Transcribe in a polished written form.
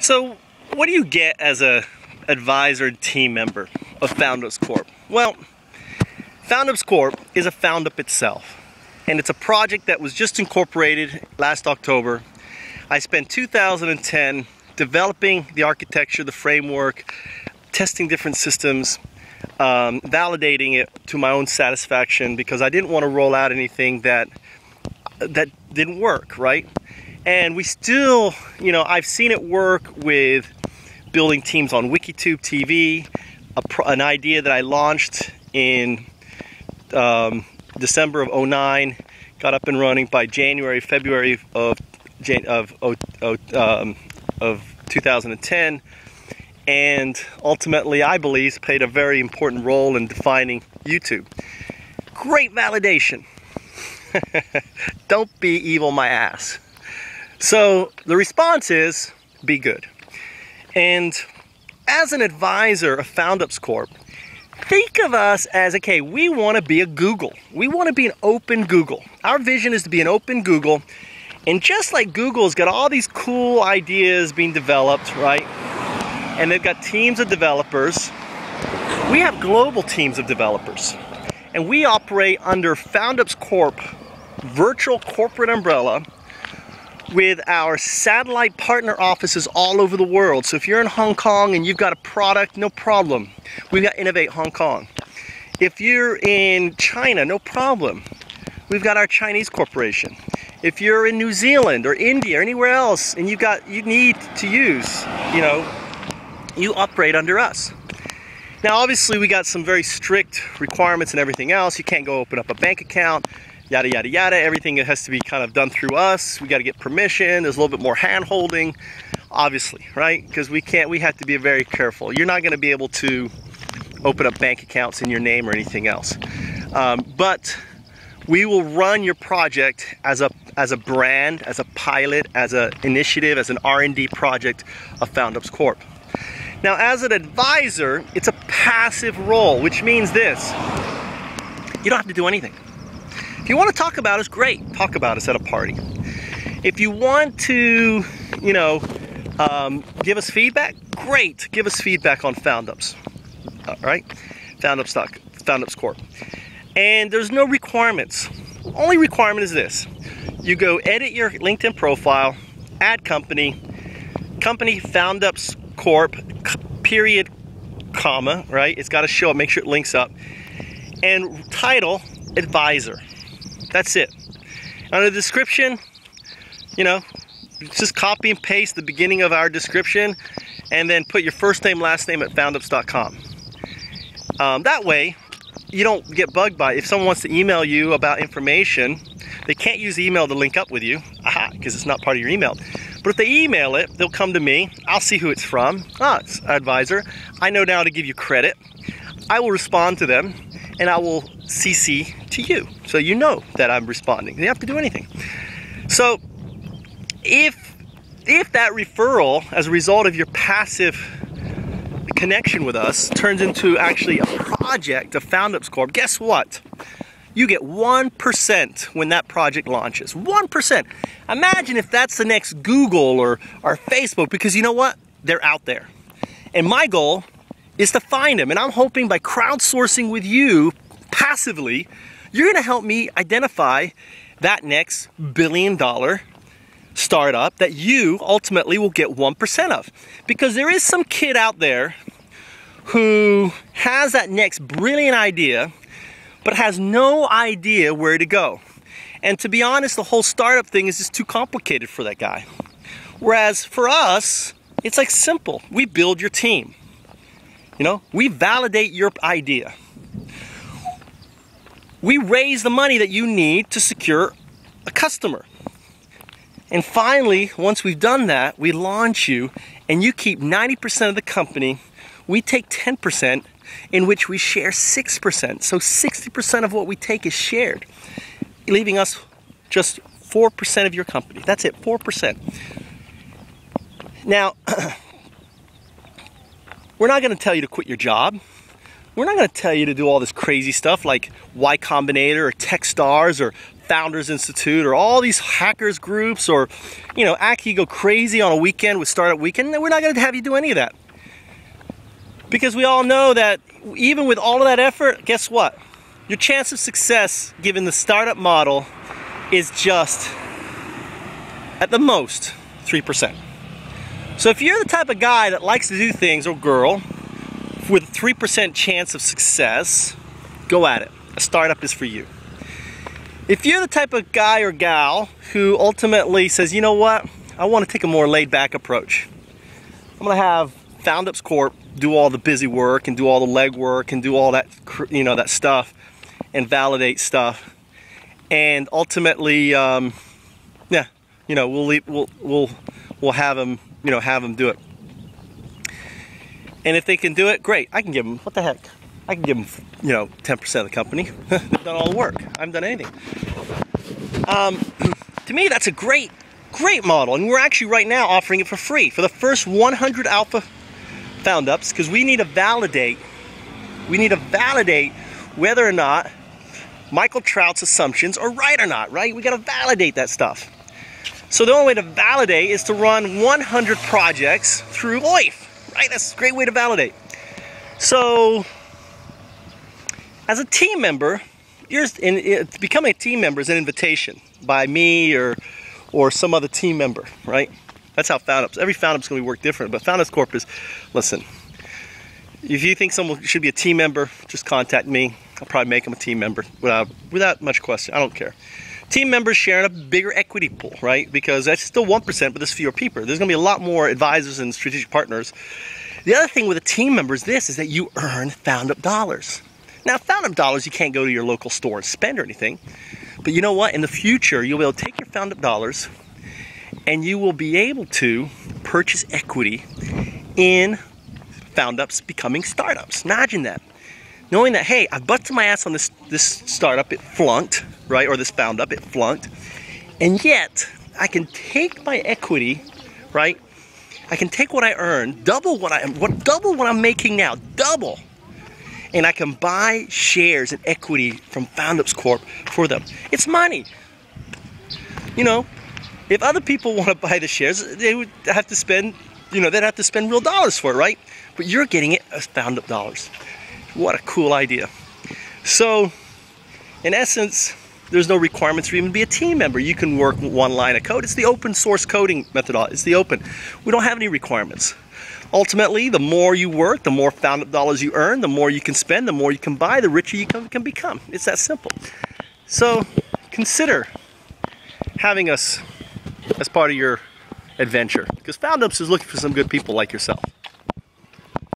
So what do you get as a advisor team member of Foundups Corp? Well, Foundups Corp is a Foundup itself, and it's a project that was just incorporated last October. I spent 2010 developing the architecture, the framework, testing different systems, validating it to my own satisfaction, because I didn't want to roll out anything that didn't work, right? And we still, I've seen it work with building teams on WikiTube TV, an idea that I launched in December of 2009, got up and running by February of 2010, and ultimately, I believe, played a very important role in defining YouTube. Great validation. Don't be evil, my ass. So the response is, be good. And as an advisor of Foundups Corp, think of us as, okay, we want to be a Google. We want to be an open Google. Our vision is to be an open Google. And just like Google's got all these cool ideas being developed, right? And they've got teams of developers. We have global teams of developers. And we operate under Foundups Corp virtual corporate umbrella with our satellite partner offices all over the world. So if you're in Hong Kong and you've got a product, no problem. We've got Innovate Hong Kong. If you're in China, no problem. We've got our Chinese corporation. If you're in New Zealand or India or anywhere else and you need to use, you operate under us. Now obviously we got some very strict requirements and everything else. You can't go open up a bank account, yada yada yada. Everything has to be kind of done through us. We got to get permission. There's a little bit more hand holding, obviously, right? Because we have to be very careful. You're not going to be able to open up bank accounts in your name or anything else. But we will run your project as a brand, as a pilot, as an initiative, as an R&D project of Foundups Corp. Now, as an advisor, it's a passive role, which means this: you don't have to do anything. If you want to talk about us, great. Talk about us at a party. If you want to, give us feedback, great. Give us feedback on Foundups. All right? Foundups Corp. And there's no requirements. Only requirement is this: you go edit your LinkedIn profile, add company Foundups Corp, period, comma, right? It's got to show up, make sure it links up, and title advisor. That's it. On the description, just copy and paste the beginning of our description and then put your first name, last name at foundups.com. That way, you don't get bugged by it. If someone wants to email you about information, they can't use email to link up with you, because it's not part of your email. But if they email it, they'll come to me. I'll see who it's from. It's advisor. I know now to give you credit. I will respond to them, and I will CC to you, so you know that I'm responding. You don't have to do anything. So if that referral, as a result of your passive connection with us, turns into actually a project of Foundups Corp, guess what? You get 1% when that project launches. 1%. Imagine if that's the next Google or Facebook, because you know what? They're out there. And my goal is to find them. And I'm hoping by crowdsourcing with you passively, you're going to help me identify that next billion-dollar startup that you ultimately will get 1% of. Because there is some kid out there who has that next brilliant idea, but has no idea where to go. And to be honest, the whole startup thing is just too complicated for that guy. Whereas for us, it's like simple. We build your team. We validate your idea. We raise the money that you need to secure a customer. And finally, once we've done that, we launch you, and you keep 90% of the company. We take 10%, in which we share 6%. So 60% of what we take is shared, leaving us just 4% of your company. That's it, 4%. Now, we're not going to tell you to quit your job. We're not going to tell you to do all this crazy stuff like Y Combinator or Techstars or Founders Institute or all these hackers groups, or, you know, act you go crazy on a weekend with Startup Weekend. We're not going to have you do any of that. Because we all know that even with all of that effort, guess what? Your chance of success given the startup model is just, at the most, 3%. So if you're the type of guy that likes to do things, or girl, with a 3% chance of success, go at it. A startup is for you. If you're the type of guy or gal who ultimately says, you know what, I want to take a more laid-back approach. I'm going to have Foundups Corp do all the busy work and do all the leg work and do all that, you know, that stuff and validate stuff, and ultimately, yeah, you know, we'll have them, you know, have them do it. And if they can do it, great. I can give them, what the heck? I can give them, you know, 10% of the company. They've done all the work. I haven't done anything. To me, that's a great model, and we're actually right now offering it for free for the first 100 alpha Foundups, because we need to validate whether or not Michael Trout's assumptions are right or not, right? We got to validate that stuff. So the only way to validate is to run 100 projects through OIF, right? That's a great way to validate. So as a team member, becoming a team member is an invitation by me or some other team member, right? That's how Foundups, every Foundups is going to work different, but Foundups Corp is, listen, if you think someone should be a team member, just contact me. I'll probably make them a team member without much question. I don't care. Team members sharing a bigger equity pool, right? Because that's still 1%, but there's fewer people. There's going to be a lot more advisors and strategic partners. The other thing with a team member is that you earn Foundup dollars. Now, Foundup dollars, you can't go to your local store and spend or anything. But you know what? In the future, you'll be able to take your Foundup dollars and you will be able to purchase equity in Foundups becoming startups. Imagine that. Knowing that, hey, I busted my ass on this startup, it flunked, right? Or this Foundup, it flunked. And yet, I can take my equity, right? I can take what I earn, double what I'm making now, double. And I can buy shares and equity from Foundups Corp for them. It's money. You know, if other people want to buy the shares, they would have to spend, you know, they'd have to spend real dollars for it, right? But you're getting it as Foundup dollars. What a cool idea. So, in essence, there's no requirements for even to be a team member. You can work one line of code. It's the open source coding methodology. It's the open. We don't have any requirements. Ultimately, the more you work, the more Foundup dollars you earn, the more you can spend, the more you can buy, the richer you can become. It's that simple. So, consider having us as part of your adventure, because Foundups is looking for some good people like yourself.